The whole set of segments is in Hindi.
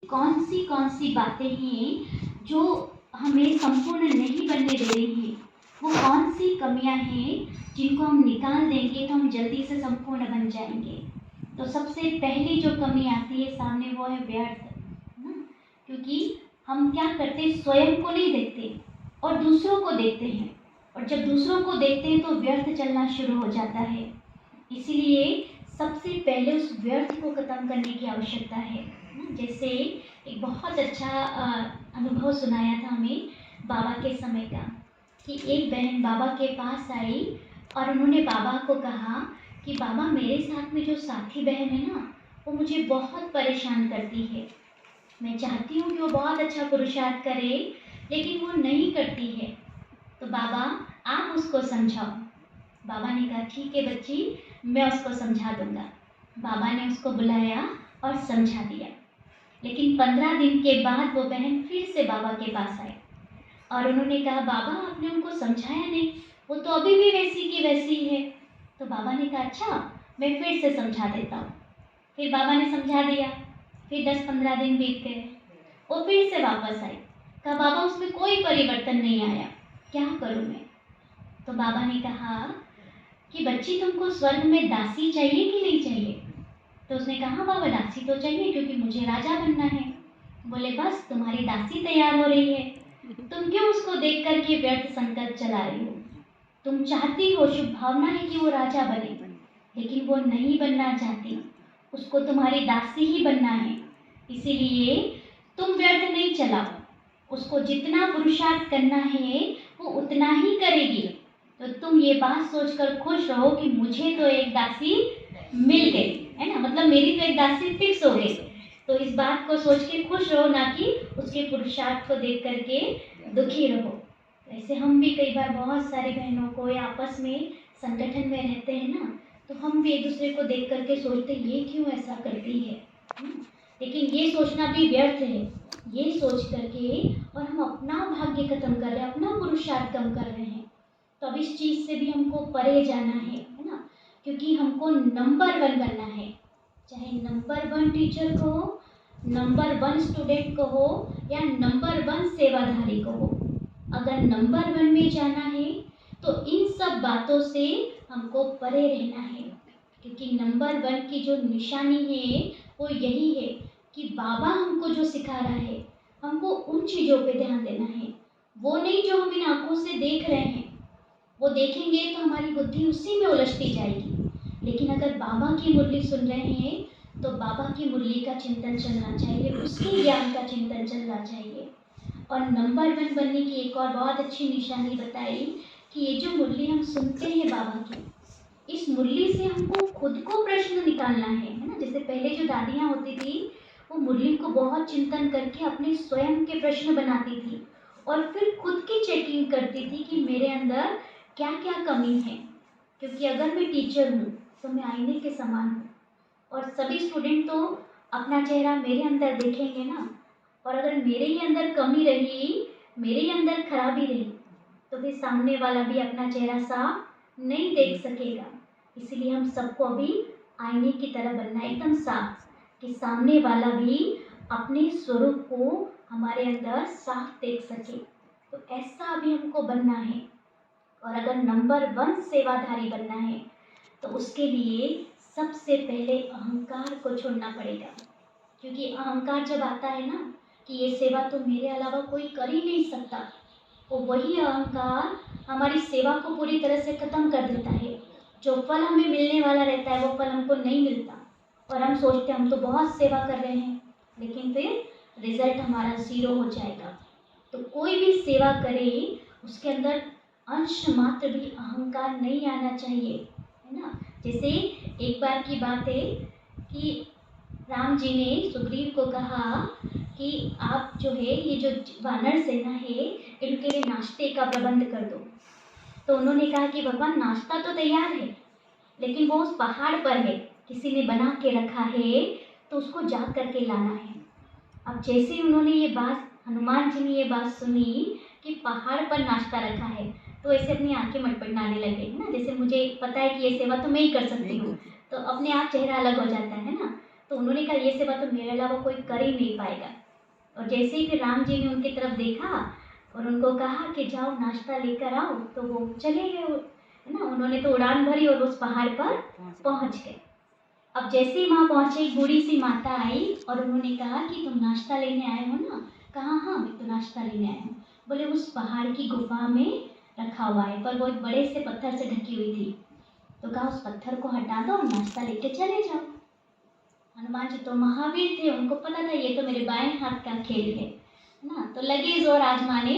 कौन सी बातें हैं जो हमें संपूर्ण नहीं बनने दे रही हैं, वो कौन सी कमियां हैं जिनको हम निकाल देंगे तो हम जल्दी से संपूर्ण बन जाएंगे। तो सबसे पहली जो कमी आती है सामने वो है व्यर्थ, है ना। क्योंकि हम क्या करते हैं, स्वयं को नहीं देखते और दूसरों को देखते हैं, और जब दूसरों को देखते हैं तो व्यर्थ चलना शुरू हो जाता है। इसीलिए सबसे पहले उस व्यर्थ को ख़त्म करने की आवश्यकता है ना। जैसे एक बहुत अच्छा अनुभव सुनाया था हमें बाबा के समय का, कि एक बहन बाबा के पास आई और उन्होंने बाबा को कहा कि बाबा, मेरे साथ में जो साथी बहन है ना, वो मुझे बहुत परेशान करती है। मैं चाहती हूँ कि वो बहुत अच्छा पुरुषार्थ करे, लेकिन वो नहीं करती है। तो बाबा, आप उसको समझाओ। बाबा ने कहा, ठीक है बच्ची, मैं उसको समझा दूंगा। बाबा ने उसको बुलाया और समझा दिया। लेकिन 15 दिन के बाद वो बहन फिर से बाबा के पास आई और उन्होंने कहा, बाबा आपने उनको समझाया नहीं, वो तो अभी भी वैसी की वैसी है। तो बाबा ने कहा, अच्छा मैं फिर से समझा देता हूँ। फिर बाबा ने समझा दिया। फिर 10-15 दिन बीत गए, वो फिर से वापस आई। कहा, बाबा उसमें कोई परिवर्तन नहीं आया, क्या करूँ मैं। तो बाबा ने कहा कि बच्ची, तुमको स्वर्ग में दासी चाहिए कि नहीं चाहिए। तो उसने कहा, बाबा दासी तो चाहिए क्योंकि मुझे राजा बनना है। बोले, बस तुम्हारी दासी तैयार हो रही है, तुम क्यों उसको देख कर के व्यर्थ संकल्प चला रही हो। तुम चाहती हो, शुभ भावना है कि वो राजा बने, लेकिन वो नहीं बनना चाहती, उसको तुम्हारी दासी ही बनना है। इसीलिए तुम व्यर्थ नहीं चलाओ, उसको जितना पुरुषार्थ करना है वो उतना ही करेगी। तो तुम ये बात सोचकर खुश रहो कि मुझे तो एक दासी मिल गई, है ना, मतलब मेरी तो एक दासी फिक्स हो गई। तो इस बात को सोच के खुश रहो, ना कि उसके पुरुषार्थ को देख करके दुखी रहो। ऐसे हम भी कई बार बहुत सारी बहनों को या आपस में संगठन में रहते हैं ना, तो हम भी एक दूसरे को देख करके सोचते हैं, ये क्यों ऐसा करती है। लेकिन ये सोचना भी व्यर्थ है। ये सोच करके और हम अपना भाग्य खत्म कर रहे हैं, अपना पुरुषार्थ कम कर रहे हैं। तो अब इस चीज़ से भी हमको परे जाना है ना, क्योंकि हमको नंबर 1 बनना है। चाहे नंबर 1 टीचर को हो, नंबर 1 स्टूडेंट को हो, या नंबर 1 सेवाधारी को हो, अगर नंबर 1 में जाना है तो इन सब बातों से हमको परे रहना है। क्योंकि नंबर 1 की जो निशानी है वो यही है कि बाबा हमको जो सिखा रहा है, हमको उन चीज़ों पे ध्यान देना है, वो नहीं जो हम इन आंखों से देख रहे हैं। वो देखेंगे तो हमारी बुद्धि उसी में उलझती जाएगी। लेकिन अगर बाबा की मुरली सुन रहे हैं तो बाबा की मुरली का चिंतन चलना चाहिए, उसके ज्ञान का चिंतन चलना चाहिए। और नंबर 1 बनने की एक और बहुत अच्छी निशानी बताई कि ये जो मुरली हम सुनते हैं बाबा की, इस मुरली से हमको खुद को प्रश्न निकालना है ना। जैसे पहले जो दादियाँ होती थी, वो मुरली को बहुत चिंतन करके अपने स्वयं के प्रश्न बनाती थी और फिर खुद की चेकिंग करती थी कि मेरे अंदर क्या क्या कमी है। क्योंकि अगर मैं टीचर हूँ तो मैं आईने के समान हूँ, और सभी स्टूडेंट तो अपना चेहरा मेरे अंदर देखेंगे ना। और अगर मेरे ही अंदर कमी रही, मेरे ही अंदर खराबी रही, तो फिर सामने वाला भी अपना चेहरा साफ नहीं देख सकेगा। इसीलिए हम सबको अभी आईने की तरह बनना है, एकदम साफ, कि सामने वाला भी अपने स्वरूप को हमारे अंदर साफ देख सके। तो ऐसा अभी हमको बनना है। और अगर नंबर 1 सेवाधारी बनना है तो उसके लिए सबसे पहले अहंकार को छोड़ना पड़ेगा। क्योंकि अहंकार जब आता है ना कि ये सेवा तो मेरे अलावा कोई कर ही नहीं सकता, तो वही अहंकार हमारी सेवा को पूरी तरह से खत्म कर देता है। जो फल हमें मिलने वाला रहता है वो फल हमको नहीं मिलता, और हम सोचते हैं हम तो बहुत सेवा कर रहे हैं, लेकिन फिर रिजल्ट हमारा 0 हो जाएगा। तो कोई भी सेवा करे उसके अंदर अंश मात्र भी अहंकार नहीं आना चाहिए, है ना। जैसे एक बार की बात है कि राम जी ने सुग्रीव को कहा कि आप जो है ये जो वानर सेना है इनके लिए नाश्ते का प्रबंध कर दो। तो उन्होंने कहा कि भगवान नाश्ता तो तैयार है, लेकिन वो उस पहाड़ पर है, किसी ने बना के रखा है, तो उसको जा करके लाना है। अब जैसे ही उन्होंने ये बात, हनुमान जी ने ये बात सुनी कि पहाड़ पर नाश्ता रखा है, तो ऐसे अपनी आंखें मटमटनाने लगे, है ना। जैसे मुझे पता है कि ये सेवा तो मैं ही कर सकती हूँ, तो अपने आप चेहरा अलग हो जाता है ना। तो उन्होंने कहा ये सेवा तो मेरे अलावा कोई कर ही नहीं पाएगा। और जैसे ही फिर राम जी ने उनकी तरफ देखा और उनको कहा कि जाओ नाश्ता लेकर आओ, तो वो चले गए, है ना। उन्होंने तो उड़ान भरी और उस पहाड़ पर पहुंच गए। अब जैसे ही वहाँ पहुंचे, एक बूढ़ी सी माता आई और उन्होंने कहा कि तुम नाश्ता लेने आए हो ना? कहा हाँ, मैं तो नाश्ता लेने आया हूँ। बोले उस पहाड़ की गुफा में रखा हुआ है, पर वो एक बड़े से पत्थर से ढकी हुई थी। तो कहा उस पत्थर को हटा दो और नाश्ता लेके चले जाओ। हनुमान जी तो महावीर थे, उनको पता था ये तो मेरे बाएं हाथ का खेल है ना। तो लगे जोर आजमाने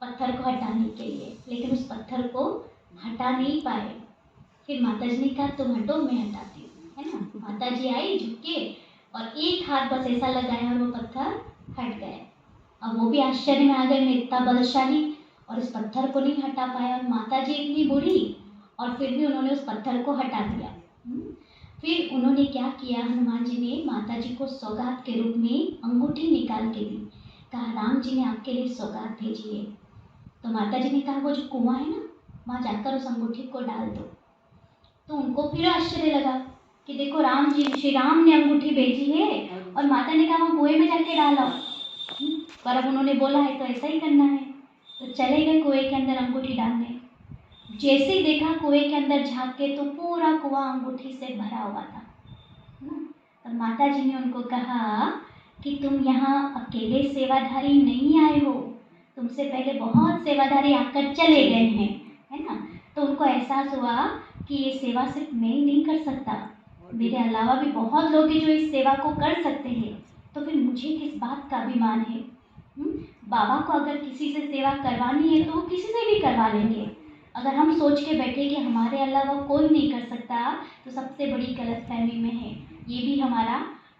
पत्थर को हटाने के लिए, लेकिन उस पत्थर को हटा नहीं पाए। फिर माता जी ने कहा तुम हटो, मैं हटाती हूँ, है ना। माता जी आई झुक के और एक हाथ बस ऐसा लगाया और वो पत्थर हट गए। अब वो भी आश्चर्य में आ गए, मैं इतना बलशाली और इस पत्थर को नहीं हटा पाया। और माता जी इतनी बूढ़ी और फिर भी उन्होंने उस पत्थर को हटा दिया। फिर उन्होंने क्या किया, हनुमान जी ने माता जी को सौगात के रूप में अंगूठी निकाल के दी। कहा राम जी ने आपके लिए सौगात भेजी है। तो माता जी ने कहा वो जो कुआं है ना, वहाँ जाकर उस अंगूठी को डाल दो। तो उनको फिर आश्चर्य लगा कि देखो राम जी, श्री राम ने अंगूठी भेजी है और माता ने कहा वहाँ कुएं में जाके डालो। पर अब उन्होंने बोला है तो ऐसा ही करना है। तो चले गए कुएं के अंदर अंगूठी डालने। जैसे ही देखा कुएं के अंदर झाँक के तो पूरा कुआं अंगूठी से भरा हुआ था। तब माता जी ने उनको कहा कि तुम यहाँ अकेले सेवाधारी नहीं आए हो, तुमसे पहले बहुत सेवाधारी आकर चले गए हैं, है ना। तो उनको एहसास हुआ कि ये सेवा सिर्फ मैं ही नहीं कर सकता, मेरे अलावा भी बहुत लोग हैं जो इस सेवा को कर सकते हैं, तो फिर मुझे किस बात का अभिमान है। बाबा को अगर किसी से सेवा करवानी है तो वो किसी से भी करवा लेंगे। अगर हम सोच के बैठे कि हमारे अलावा कोई नहीं कर सकता, तो सबसे बड़ी गलतफहमी में है। ये भी हमारा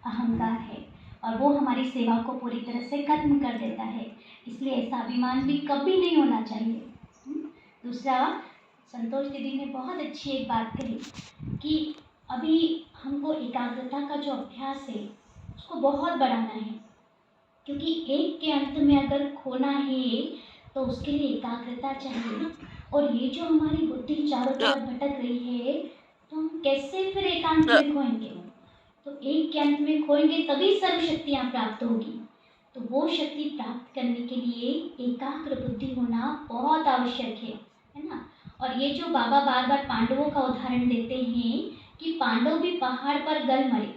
अहंकार है और वो हमारी सेवा को पूरी तरह से खत्म कर देता है। इसलिए ऐसा अभिमान भी कभी नहीं होना चाहिए। दूसरा, संतोष दीदी ने बहुत अच्छी एक बात कही कि अभी हमको एकाग्रता का जो अभ्यास है उसको बहुत बढ़ाना है, क्योंकि एक के अंत में अगर खोना है तो उसके लिए एकाग्रता चाहिए। और ये जो हमारी बुद्धि चारों तरफ भटक रही है, तो हम कैसे फिर एकांत में खोएंगे? तो एक के अंत में खोएंगे तभी सर्व शक्तियाँ प्राप्त होगी। तो वो शक्ति प्राप्त करने के लिए एकाग्र बुद्धि होना बहुत आवश्यक है ना। और ये जो बाबा बार बार पांडवों का उदाहरण देते हैं कि पांडव भी पहाड़ पर गल मरे,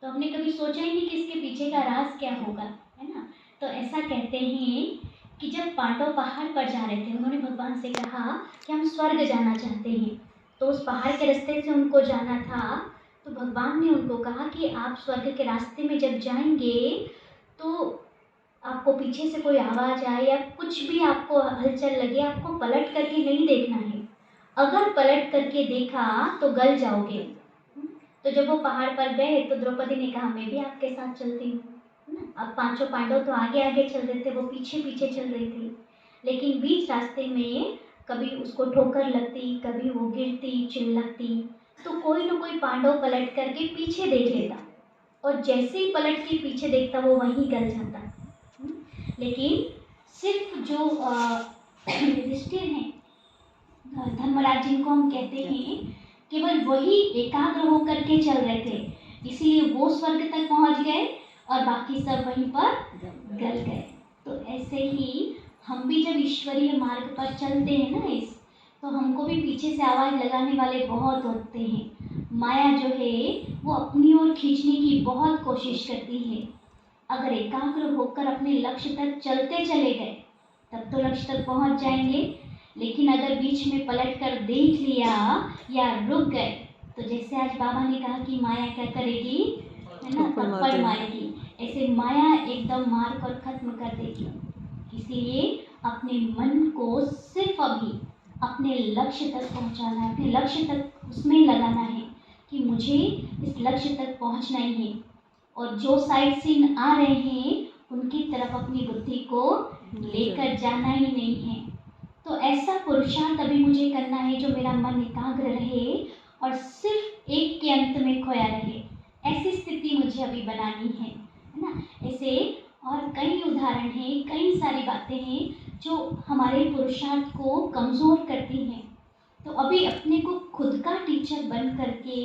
तो हमने कभी सोचा ही नहीं कि इसके पीछे का राज क्या होगा, है ना। तो ऐसा कहते हैं कि जब पांडव पहाड़ पर जा रहे थे, उन्होंने भगवान से कहा कि हम स्वर्ग जाना चाहते हैं। तो उस पहाड़ के रास्ते से उनको जाना था। तो भगवान ने उनको कहा कि आप स्वर्ग के रास्ते में जब जाएंगे तो आपको पीछे से कोई आवाज़ आए या कुछ भी आपको हलचल लगे, आपको पलट करके नहीं देखना है। अगर पलट करके देखा तो गल जाओगे। तो जब वो पहाड़ पर गए तो द्रौपदी ने कहा मैं भी आपके साथ चलती हूँ, है ना। अब पांचों पांडव तो आगे आगे चल रहे थे, वो पीछे पीछे चल रही थी, लेकिन बीच रास्ते में कभी उसको ठोकर लगती, कभी वो गिरती चिल्लाती, तो कोई ना कोई पांडव पलट करके पीछे देख लेता और जैसे ही पलट के पीछे देखता वो वहीं गल जाता। लेकिन सिर्फ जो युधिष्ठिर हैं, धर्मराज जिनको हम कहते हैं, केवल वही एकाग्र होकर के चल रहे थे, इसीलिए वो स्वर्ग तक पहुंच गए और बाकी सब वहीं पर गल गए। तो ऐसे ही हम भी जब ईश्वरीय मार्ग पर चलते हैं ना, तो हमको भी पीछे से आवाज़ लगाने वाले बहुत होते हैं। माया जो है वो अपनी ओर खींचने की बहुत कोशिश करती है। अगर एकाग्र होकर अपने लक्ष्य तक चलते चले गए तब तो लक्ष्य तक पहुंच जाएंगे, लेकिन अगर बीच में पलट कर देख लिया या रुक गए, तो जैसे आज बाबा ने कहा कि माया क्या करेगी, है ना, थप्पड़ मारेगी, ऐसे माया एकदम मार कर खत्म कर देगी। इसीलिए अपने मन को सिर्फ अभी अपने लक्ष्य तक पहुंचाना है, अपने लक्ष्य तक उसमें लगाना है कि मुझे इस लक्ष्य तक पहुंचना ही है। और जो साइड सीन आ रहे हैं उनकी तरफ अपनी बुद्धि को लेकर जाना ही नहीं है। तो ऐसा पुरुषार्थ अभी मुझे करना है जो मेरा मन एकाग्र रहे और सिर्फ एक के अंत में खोया रहे, ऐसी स्थिति मुझे अभी बनानी है ना। ऐसे और कई उदाहरण हैं, कई सारी बातें हैं जो हमारे पुरुषार्थ को कमज़ोर करती हैं। तो अभी अपने को खुद का टीचर बन करके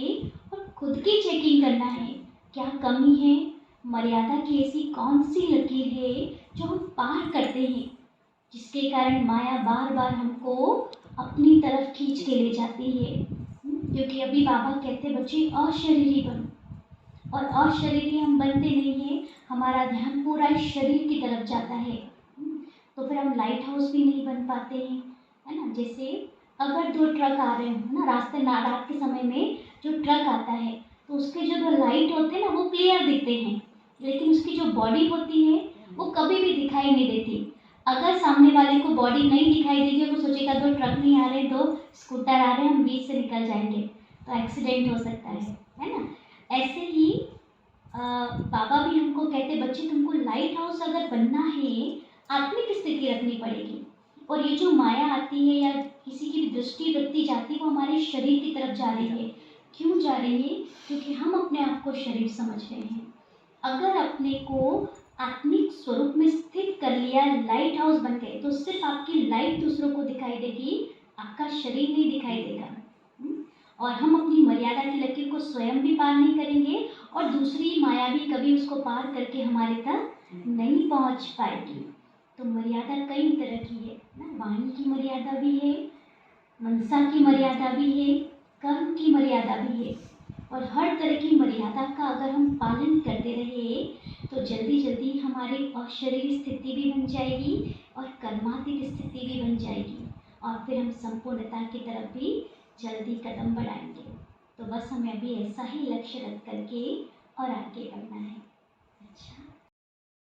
और खुद की चेकिंग करना है क्या कमी है, मर्यादा की ऐसी कौन सी लकीर है जो हम पार करते हैं, जिसके कारण माया बार बार हमको अपनी तरफ खींच के ले जाती है। क्योंकि अभी बाबा कहते बच्चे अशरीरी बनो, और अशरीरी हम बनते नहीं हैं, हमारा ध्यान पूरा इस शरीर की तरफ जाता है। तो फिर हम लाइट हाउस भी नहीं बन पाते हैं, है ना। जैसे अगर दो ट्रक आ रहे हो ना रास्ते ना, रात के समय में जो ट्रक आता है तो उसके जो दो लाइट होते हैं ना वो क्लियर दिखते हैं, लेकिन उसकी जो बॉडी होती है वो कभी भी दिखाई नहीं देती। अगर सामने वाले को बॉडी नहीं दिखाई देगी, वो सोचेगा दो ट्रक नहीं आ रहे, दो स्कूटर आ रहे हैं, हम बीच से निकल जाएंगे, तो एक्सीडेंट हो सकता है ना। ऐसे ही बाबा भी हमको कहते बच्चे तुमको लाइट हाउस अगर बनना है, आत्मिक स्थिति रखनी पड़ेगी। और ये जो माया आती है या किसी की भी दृष्टि वृत्ति जाती है, वो हमारे शरीर की तरफ जा रही है। क्यों जा रही है? क्योंकि हम अपने आप को शरीर समझ रहे हैं। अगर अपने को आत्मिक स्वरूप में स्थित कर लिया, लाइट हाउस बन गए, तो सिर्फ आपकी लाइट दूसरों को दिखाई देगी, आपका शरीर नहीं दिखाई देगा। और हम अपनी मर्यादा की लकीर को स्वयं भी पार नहीं करेंगे, और दूसरी माया भी कभी उसको पार करके हमारे तक नहीं पहुंच पाएगी। तो मर्यादा कई तरह की है ना, वाणी की मर्यादा भी है, मनसा की मर्यादा भी है, कर्म की मर्यादा भी है। और हर तरह की मर्यादा का अगर हम पालन करते रहे तो जल्दी जल्दी हमारी अशरीरी स्थिति भी बन जाएगी और कर्मातीत स्थिति भी बन जाएगी, और फिर हम संपूर्णता की तरफ भी जल्दी कदम बढ़ाएंगे। तो बस हमें अभी ऐसा ही लक्ष्य रख करके और आगे बढ़ना है। अच्छा।